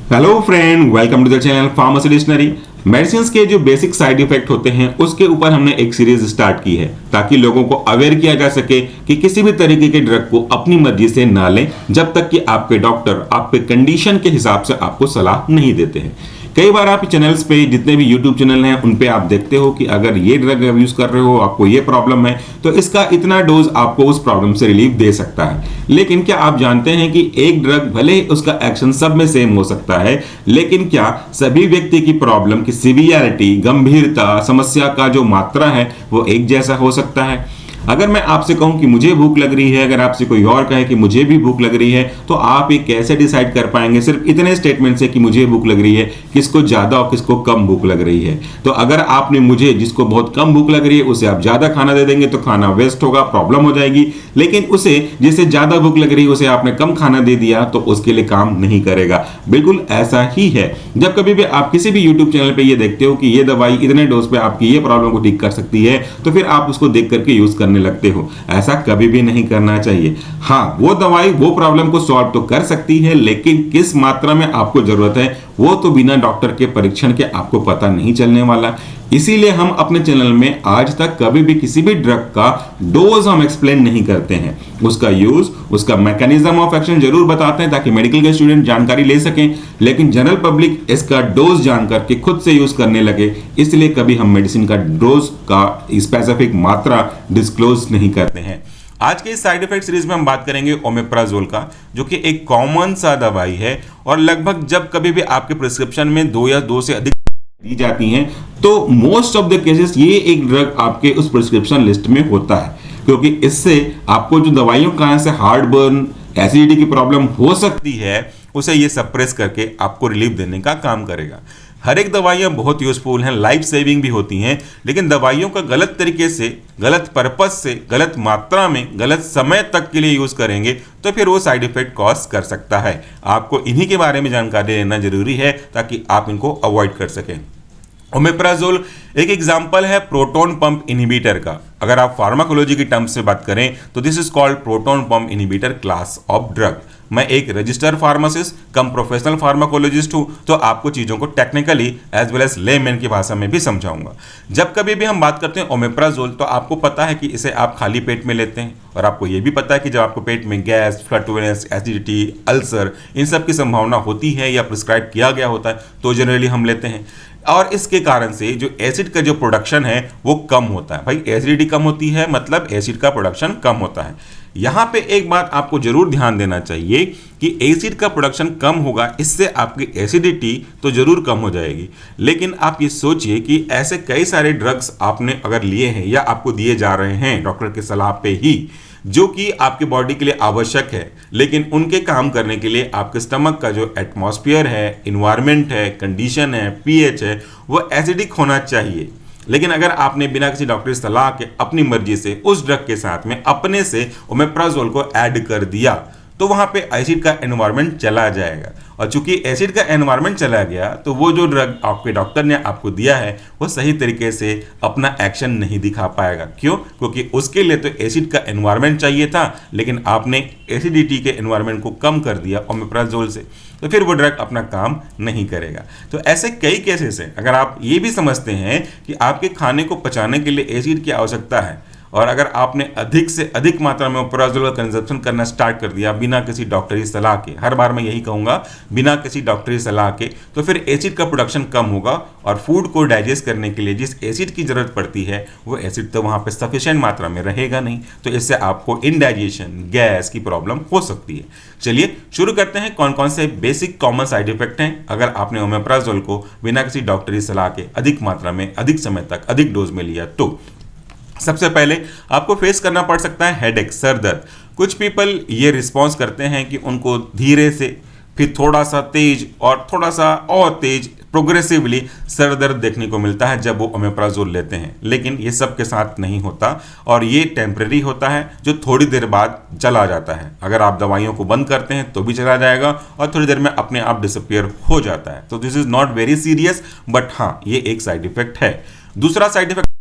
Hello friend, welcome to the channel pharmacy dictionary. Medicine के जो basic side effect होते हैं उसके ऊपर हमने एक सीरीज स्टार्ट की है ताकि लोगों को अवेयर किया जा सके कि किसी भी तरीके के ड्रग को अपनी मर्जी से ना लें जब तक कि आपके डॉक्टर आपके कंडीशन के हिसाब से आपको सलाह नहीं देते हैं। कई बार आप चैनल्स पे जितने भी यूट्यूब चैनल हैं उन पे आप देखते हो कि अगर ये ड्रग यूज कर रहे हो, आपको ये प्रॉब्लम है तो इसका इतना डोज आपको उस प्रॉब्लम से रिलीफ दे सकता है। लेकिन क्या आप जानते हैं कि एक ड्रग भले ही उसका एक्शन सब में सेम हो सकता है, लेकिन क्या सभी व्यक्ति की प्रॉब्लम की सीवियरिटी, गंभीरता, समस्या का जो मात्रा है वो एक जैसा हो सकता है? अगर मैं आपसे कहूं कि मुझे भूख लग रही है, अगर आपसे कोई और कहे कि मुझे भी भूख लग रही है, तो आप ये कैसे डिसाइड कर पाएंगे सिर्फ इतने स्टेटमेंट से कि मुझे भूख लग रही है, किसको ज्यादा और किसको कम भूख लग रही है? तो अगर आपने मुझे, जिसको बहुत कम भूख लग रही है, उसे आप ज्यादा खाना दे देंगे तो खाना वेस्ट होगा, प्रॉब्लम हो जाएगी। लेकिन उसे, जिसे ज्यादा भूख लग रही है, उसे आपने कम खाना दे दिया तो उसके लिए काम नहीं करेगा। बिल्कुल ऐसा ही है। जब कभी भी आप किसी भी यूट्यूब चैनल पे ये देखते हो कि ये दवाई इतने डोज पे आपकी ये प्रॉब्लम को ठीक कर सकती है, तो फिर आप उसको देख करके यूज करने लगते हो। ऐसा कभी भी नहीं करना चाहिए। हाँ, वो दवाई वो प्रॉब्लम को सॉल्व तो कर सकती है, लेकिन किस मात्रा में आपको जरूरत है वो तो बिना डॉक्टर के परीक्षण के आपको पता नहीं चलने वाला। इसीलिए हम अपने चैनल में आज तक कभी भी किसी भी ड्रग का डोज हम एक्सप्लेन नहीं करते हैं। उसका यूज, उसका मैकेनिज्म ऑफ एक्शन जरूर बताते हैं ताकि मेडिकल के स्टूडेंट जानकारी ले सकें, लेकिन जनरल पब्लिक इसका डोज जानकर के खुद से यूज करने लगे, इसलिए कभी हम मेडिसिन का डोज का स्पेसिफिक मात्रा डिस्क्लोज नहीं करते हैं। आज के इस साइड इफेक्ट सीरीज में हम बात करेंगे ओमेप्राजोल का, जो कि एक कॉमन सा दवाई है और लगभग जब कभी भी आपके प्रिस्क्रिप्शन में 2 या 2 से अधिक दी जाती हैं तो मोस्ट ऑफ द केसेस ये एक ड्रग आपके उस प्रिस्क्रिप्शन लिस्ट में होता है, क्योंकि इससे आपको जो दवाइयों के कारण से हार्ट बर्न, एसिडिटी की प्रॉब्लम हो सकती है, उसे ये सप्रेस करके आपको रिलीफ देने का काम करेगा। हर एक दवाइयाँ बहुत यूजफुल हैं, लाइफ सेविंग भी होती हैं, लेकिन दवाइयों का गलत तरीके से, गलत पर्पस से, गलत मात्रा में, गलत समय तक के लिए यूज करेंगे तो फिर वो साइड इफेक्ट कॉज कर सकता है। आपको इन्हीं के बारे में जानकारी लेना जरूरी है ताकि आप इनको अवॉइड कर सकें। ओमेप्राजोल एक एग्जाम्पल है प्रोटॉन पंप इनहिबिटर का। अगर आप फार्माकोलॉजी की टर्म्स से बात करें तो this is called proton pump inhibitor class of drug. मैं एक registered pharmacist cum professional pharmacologist हूं, तो आपको चीजों को technically as well as layman की भाषा में भी समझाऊंगा। जब कभी भी हम बात करते हैं ओमेप्राजोल तो आपको पता है कि इसे आप खाली पेट में लेते हैं, और आपको यह भी पता है कि जब आपको पेट में गैस, फ्लैटुलेंस, एसिडिटी, अल्सर, इन सब की संभावना होती है या प्रिस्क्राइब किया गया होता है तो जनरली हम लेते हैं, और इसके कारण से जो एसिड का जो प्रोडक्शन है वो कम होता है। भाई एसिडिटी कम होती है मतलब एसिड का प्रोडक्शन कम होता है। यहाँ पे एक बात आपको जरूर ध्यान देना चाहिए कि एसिड का प्रोडक्शन कम होगा, इससे आपकी एसिडिटी तो जरूर कम हो जाएगी, लेकिन आप ये सोचिए कि ऐसे कई सारे ड्रग्स आपने अगर लिए हैं या आपको दिए जा रहे हैं डॉक्टर की सलाह पे ही, जो कि आपके बॉडी के लिए आवश्यक है, लेकिन उनके काम करने के लिए आपके स्टमक का जो एटमॉस्फेयर है, इन्वायरमेंट है, कंडीशन है, पीएच है, वो एसिडिक होना चाहिए। लेकिन अगर आपने बिना किसी डॉक्टर की सलाह के अपनी मर्जी से उस ड्रग के साथ में अपने से ओमेप्राजोल को ऐड कर दिया तो वहां पे एसिड का एनवायरनमेंट चला जाएगा, और चूंकि एसिड का एनवायरनमेंट चला गया तो वो जो ड्रग आपके डॉक्टर ने आपको दिया है वो सही तरीके से अपना एक्शन नहीं दिखा पाएगा। क्यों? क्योंकि उसके लिए तो एसिड का एनवायरनमेंट चाहिए था, लेकिन आपने एसिडिटी के एनवायरनमेंट को कम कर दिया ओमेप्राजोल से, तो फिर वो ड्रग अपना काम नहीं करेगा। तो ऐसे कई केसेस हैं। अगर आप ये भी समझते हैं कि आपके खाने को पचाने के लिए एसिड की आवश्यकता है, और अगर आपने अधिक से अधिक मात्रा में ओमेप्राजोल का कंजप्शन करना स्टार्ट कर दिया बिना किसी डॉक्टरी सलाह के, हर बार मैं यही कहूँगा बिना किसी डॉक्टरी सलाह के, तो फिर एसिड का प्रोडक्शन कम होगा और फूड को डाइजेस्ट करने के लिए जिस एसिड की जरूरत पड़ती है वो एसिड तो वहाँ पे सफिशिएंट मात्रा में रहेगा नहीं, तो इससे आपको इनडाइजेशन, गैस की प्रॉब्लम हो सकती है। चलिए शुरू करते हैं कौन कौन से बेसिक कॉमन साइड इफेक्ट हैं अगर आपने ओमेप्राजोल को बिना किसी डॉक्टरी सलाह के अधिक मात्रा में, अधिक समय तक, अधिक डोज में लिया तो। सबसे पहले आपको फेस करना पड़ सकता है हेडेक, सर दर्द। कुछ पीपल ये रिस्पॉन्स करते हैं कि उनको धीरे से, फिर थोड़ा सा तेज और थोड़ा सा और तेज, प्रोग्रेसिवली सर दर्द देखने को मिलता है जब वो ओमेप्राजोल लेते हैं, लेकिन ये सब के साथ नहीं होता और ये टेम्परेरी होता है जो थोड़ी देर बाद चला जाता है। अगर आप दवाइयों को बंद करते हैं तो भी चला जाएगा और थोड़ी देर में अपने आप डिसअपियर हो जाता है। तो this is not very serious, but हाँ ये एक साइड इफेक्ट है। दूसरा साइड इफेक्ट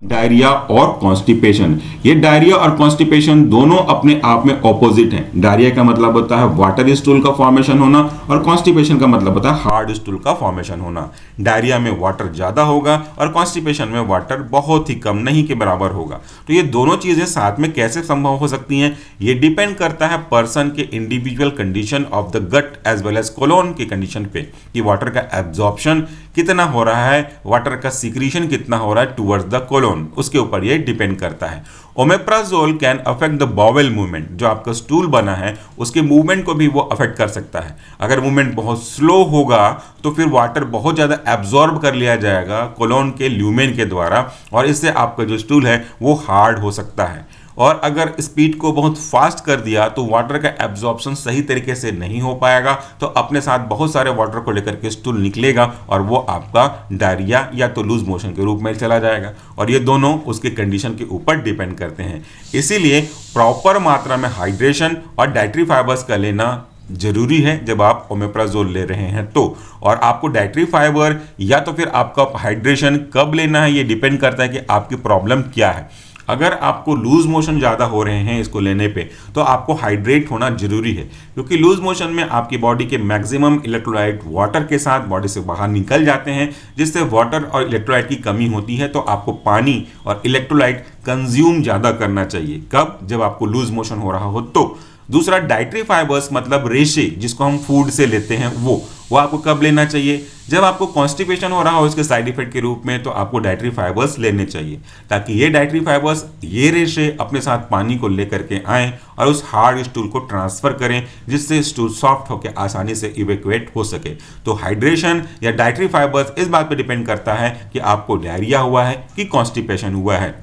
डायरिया और कॉन्स्टिपेशन। ये डायरिया और कॉन्स्टिपेशन दोनों अपने आप में ऑपोजिट हैं। डायरिया का मतलब होता है वाटर स्टूल का फॉर्मेशन होना और कॉन्स्टिपेशन का मतलब होता है हार्ड स्टूल का फॉर्मेशन होना। डायरिया में वाटर ज़्यादा होगा और कॉन्स्टिपेशन में वाटर बहुत ही कम, नहीं के बराबर होगा। तो ये दोनों चीज़ें साथ में कैसे संभव हो सकती हैं, ये डिपेंड करता है पर्सन के individual condition of the gut as well as colon की कंडीशन पे, कि वाटर का एब्जॉर्प्शन कितना हो रहा है, वाटर का सिक्रीशन कितना हो रहा है टुवर्ड्स द कोलोन, उसके ऊपर ये डिपेंड करता है। Omeprazole can affect the bowel movement, जो आपका स्टूल बना है उसके मूवमेंट को भी वो अफेक्ट कर सकता है। अगर मूवमेंट बहुत स्लो होगा तो फिर वाटर बहुत ज़्यादा एब्जॉर्ब कर लिया जाएगा कोलोन के ल्यूमेन के द्वारा, और इससे आपका जो स्टूल है वो हार्ड हो सकता है। और अगर स्पीड को बहुत फास्ट कर दिया तो वाटर का एब्जॉर्प्शन सही तरीके से नहीं हो पाएगा, तो अपने साथ बहुत सारे वाटर को लेकर के स्टूल निकलेगा और वो आपका डायरिया या तो लूज मोशन के रूप में चला जाएगा। और ये दोनों उसके कंडीशन के ऊपर डिपेंड करते हैं। इसीलिए प्रॉपर मात्रा में हाइड्रेशन और डाइटरी फाइबर्स का लेना जरूरी है जब आप ओमेप्राजोल ले रहे हैं तो। और आपको डाइटरी फाइबर या तो फिर आपका हाइड्रेशन कब लेना है, ये डिपेंड करता है कि आपकी प्रॉब्लम क्या है। अगर आपको लूज मोशन ज़्यादा हो रहे हैं इसको लेने पे, तो आपको हाइड्रेट होना जरूरी है, क्योंकि लूज मोशन में आपकी बॉडी के मैक्सिमम इलेक्ट्रोलाइट वाटर के साथ बॉडी से बाहर निकल जाते हैं, जिससे वाटर और इलेक्ट्रोलाइट की कमी होती है। तो आपको पानी और इलेक्ट्रोलाइट कंज्यूम ज़्यादा करना चाहिए। कब? जब आपको लूज मोशन हो रहा हो तो। दूसरा, डाइटरी फाइबर्स मतलब रेशे, जिसको हम फूड से लेते हैं, वो आपको कब लेना चाहिए? जब आपको कॉन्स्टिपेशन हो रहा हो इसके साइड इफेक्ट के रूप में, तो आपको डाइटरी फाइबर्स लेने चाहिए, ताकि ये डाइटरी फाइबर्स, ये रेशे अपने साथ पानी को लेकर के आएँ और उस हार्ड स्टूल को ट्रांसफर करें, जिससे स्टूल सॉफ्ट होकर आसानी से इवेक्यूएट हो सके। तो हाइड्रेशन या डाइटरी फाइबर्स इस बात पर डिपेंड करता है कि आपको डायरिया हुआ है कि कॉन्स्टिपेशन हुआ है।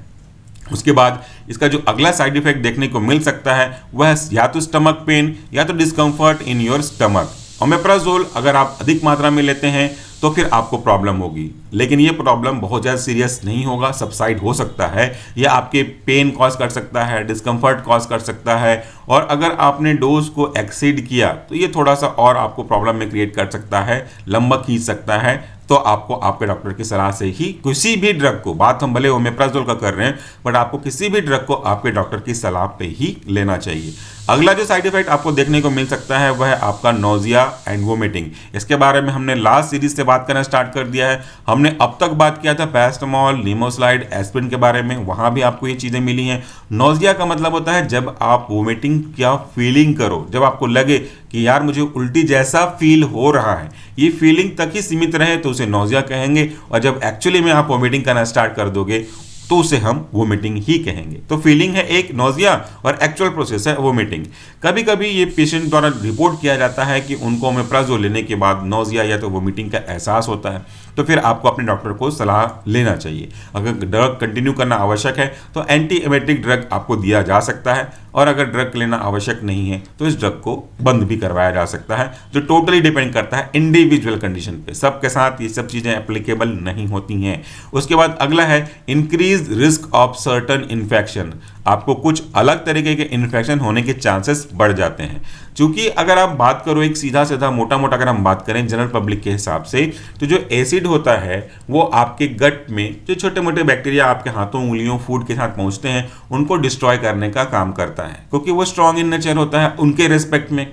उसके बाद इसका जो अगला साइड इफेक्ट देखने को मिल सकता है वह या तो स्टमक पेन या तो discomfort in your stomach. Omeprazole अगर आप अधिक मात्रा में लेते हैं तो फिर आपको प्रॉब्लम होगी, लेकिन ये प्रॉब्लम बहुत ज़्यादा सीरियस नहीं होगा, सबसाइड हो सकता है। यह आपके पेन कॉज कर सकता है, डिस्कम्फर्ट कॉज कर सकता है, और अगर आपने डोज को एक्सीड किया तो ये थोड़ा सा और आपको प्रॉब्लम में क्रिएट कर सकता है, लंबा खींच सकता है। तो आपको आपके डॉक्टर की सलाह से ही किसी भी ड्रग को, बात हम भले ओमेप्राजोल का कर रहे हैं, बट आपको किसी भी ड्रग को आपके डॉक्टर की सलाह पे ही लेना चाहिए। अगला जो साइड इफेक्ट आपको देखने को मिल सकता है वह है आपका नोजिया एंड वोमिटिंग। इसके बारे में हमने लास्ट सीरीज से बात करना स्टार्ट कर दिया है। हमने अब तक बात किया था पैरास्टामोल, निमोसाइड, एस्पिरिन के बारे में, वहां भी आपको ये चीजें मिली हैं। नोजिया का मतलब होता है जब आप वोमिटिंग क्या फीलिंग करो, जब आपको लगे कि यार मुझे उल्टी जैसा फील हो रहा है, ये फीलिंग तक ही सीमित रहे तो उसे नोजिया कहेंगे, और जब एक्चुअली में आप वोमिटिंग करना स्टार्ट कर दोगे तो उसे हम वोमिटिंग ही कहेंगे। तो फीलिंग है एक नोजिया और एक्चुअल प्रोसेस है वोमिटिंग। कभी कभी ये पेशेंट द्वारा रिपोर्ट किया जाता है कि उनको ओमेप्राजोल लेने के बाद नोजिया या तो वोमिटिंग का एहसास होता है, तो फिर आपको अपने डॉक्टर को सलाह लेना चाहिए। अगर ड्रग कंटिन्यू करना आवश्यक है तो एंटी एमेटिक ड्रग आपको दिया जा सकता है, और अगर ड्रग लेना आवश्यक नहीं है तो इस ड्रग को बंद भी करवाया जा सकता है, जो टोटली डिपेंड करता है इंडिविजुअल कंडीशन पे। सबके साथ ये सब चीज़ें एप्लीकेबल नहीं होती हैं। उसके बाद अगला है increase risk of certain infection. आपको कुछ अलग तरीके के इन्फेक्शन होने के चांसेस बढ़ जाते हैं। क्योंकि अगर आप बात करो एक सीधा सीधा मोटा मोटा अगर हम बात करें जनरल पब्लिक के हिसाब से, तो जो एसिड होता है वो आपके गट में जो छोटे मोटे बैक्टीरिया आपके हाथों उंगलियों फूड के साथ पहुंचते हैं उनको डिस्ट्रॉय करने का काम करता है, क्योंकि वो स्ट्रॉन्ग इन नेचर होता है उनके रेस्पेक्ट में।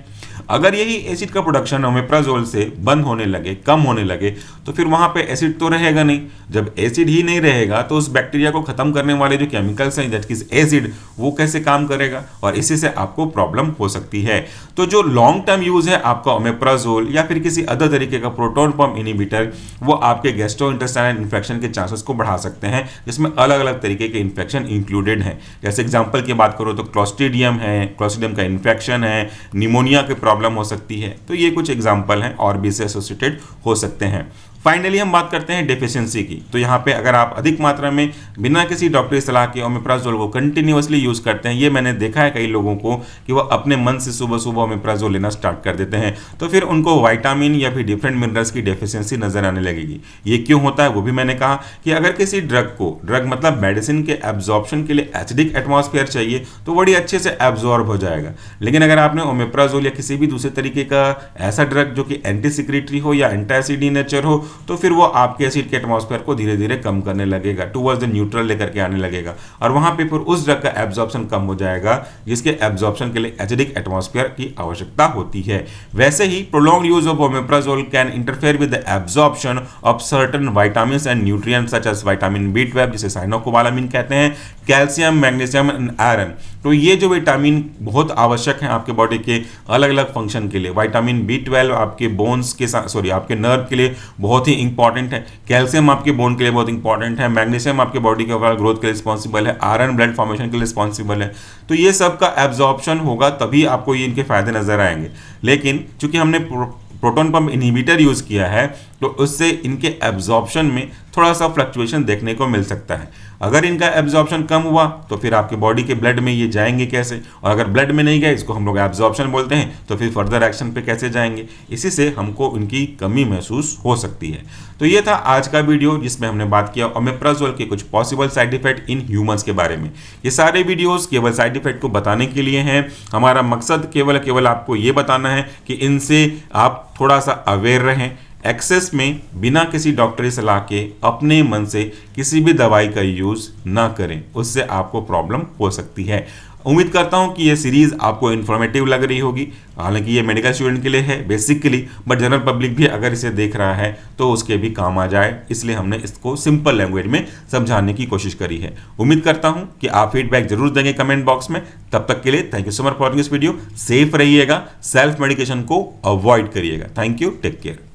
अगर यही एसिड का प्रोडक्शन ओमेप्राजोल से बंद होने लगे, कम होने लगे, तो फिर वहां पे एसिड तो रहेगा नहीं। जब एसिड ही नहीं रहेगा तो उस बैक्टीरिया को खत्म करने वाले जो केमिकल्स हैं दैट इज एसिड, वो कैसे काम करेगा, और इसी से आपको प्रॉब्लम हो सकती है। तो जो लॉन्ग टर्म यूज है आपका ओमेप्राजोल या फिर किसी अदर तरीके का प्रोटॉन पंप इनहिबिटर, वो आपके गैस्ट्रोइंटेस्टाइनल इन्फेक्शन के चांसेस को बढ़ा सकते हैं, जिसमें अलग अलग तरीके के इन्फेक्शन इंक्लूडेड हैं। जैसे एग्जाम्पल की बात करो तो क्लोस्ट्रीडियम है, क्लोस्ट्रीडियम का इन्फेक्शन है, निमोनिया के प्रॉब्लम हो सकती है। तो ये कुछ एग्जाम्पल हैं और भी इससे एसोसिएटेड हो सकते हैं। फाइनली हम बात करते हैं डेफिशिएंसी की। तो यहाँ पे अगर आप अधिक मात्रा में बिना किसी डॉक्टरी सलाह के ओमेप्राजोल को कंटिन्यूअसली यूज करते हैं, ये मैंने देखा है कई लोगों को कि वो अपने मन से सुबह सुबह ओमेप्राजोल लेना स्टार्ट कर देते हैं, तो फिर उनको विटामिन या फिर डिफरेंट मिनरल्स की डेफिशिएंसी नजर आने लगेगी। ये क्यों होता है वो भी मैंने कहा कि अगर किसी ड्रग को, ड्रग मतलब मेडिसिन के एब्जॉर्प्शन के लिए एसिडिक एटमॉस्फेयर चाहिए तो बड़ी अच्छे से एब्जॉर्ब हो जाएगा। लेकिन अगर आपने ओमेप्राजोल या किसी भी दूसरे तरीके का ऐसा ड्रग जो कि एंटी सिक्रेटरी हो या एंटी एसिड नेचर हो, तो फिर वो आपके एसिड के एटमॉस्फेयर को धीरे धीरे कम करने लगेगा, टुवर्ड्स द न्यूट्रल लेकर के आने लगेगा, और वहां पे फिर उस ड्रग का एब्जॉर्प्शन कम हो जाएगा, जिसके एब्जॉर्प्शन के लिए एसिडिक एटमॉस्फेयर की आवश्यकता होती है। वैसे ही prolong use of omeprazole can interfere with the absorption of certain vitamins and nutrients such as vitamin B12 जिसे साइनोकोबालामिन कहते हैं, कैल्शियम, मैग्नीशियम एंड आयरन। तो ये जो विटामिन बहुत आवश्यक है आपके बॉडी के अलग अलग फंक्शन के लिए। विटामिन B12 आपके बोन्स के साथ आपके नर्व के लिए बहुत ही इंपॉर्टेंट है, कैल्शियम आपके बोन के लिए बहुत इंपॉर्टेंट है, मैग्नीशियम आपके बॉडी के ओवरऑल ग्रोथ के लिए रिस्पॉन्सिबल है, आयरन ब्लड फॉर्मेशन के लिए रिस्पॉन्सिबल है। तो ये सब का एब्जॉर्प्शन होगा तभी आपको ये इनके फायदे नजर आएंगे। लेकिन चूंकि हमने प्रोटॉन पंप इनहिबिटर यूज किया है तो उससे इनके एब्जॉर्प्शन में थोड़ा सा फ्लक्चुएशन देखने को मिल सकता है। अगर इनका एब्जॉर्प्शन कम हुआ तो फिर आपके बॉडी के ब्लड में ये जाएंगे कैसे, और अगर ब्लड में नहीं गए, इसको हम लोग एब्जॉर्प्शन बोलते हैं, तो फिर फर्दर एक्शन पे कैसे जाएंगे, इसी से हमको इनकी कमी महसूस हो सकती है। तो ये था आज का वीडियो जिसमें हमने बात किया ओमेप्राजोल के कुछ possible side effect in humans के बारे में। ये सारे वीडियोस केवल साइड इफेक्ट को बताने के लिए हैं। हमारा मकसद केवल आपको ये बताना है कि इनसे आप थोड़ा सा अवेयर रहें, एक्सेस में बिना किसी डॉक्टरी सलाह के अपने मन से किसी भी दवाई का यूज ना करें, उससे आपको प्रॉब्लम हो सकती है। उम्मीद करता हूं कि ये सीरीज आपको इन्फॉर्मेटिव लग रही होगी। हालांकि ये मेडिकल स्टूडेंट के लिए है बेसिकली, बट जनरल पब्लिक भी अगर इसे देख रहा है तो उसके भी काम आ जाए, इसलिए हमने इसको सिंपल लैंग्वेज में समझाने की कोशिश करी है। उम्मीद करता हूं कि आप फीडबैक जरूर देंगे कमेंट बॉक्स में। तब तक के लिए thank you so much for this video. Safe रहिएगा, सेल्फ मेडिकेशन को अवॉइड करिएगा। Thank you, take care.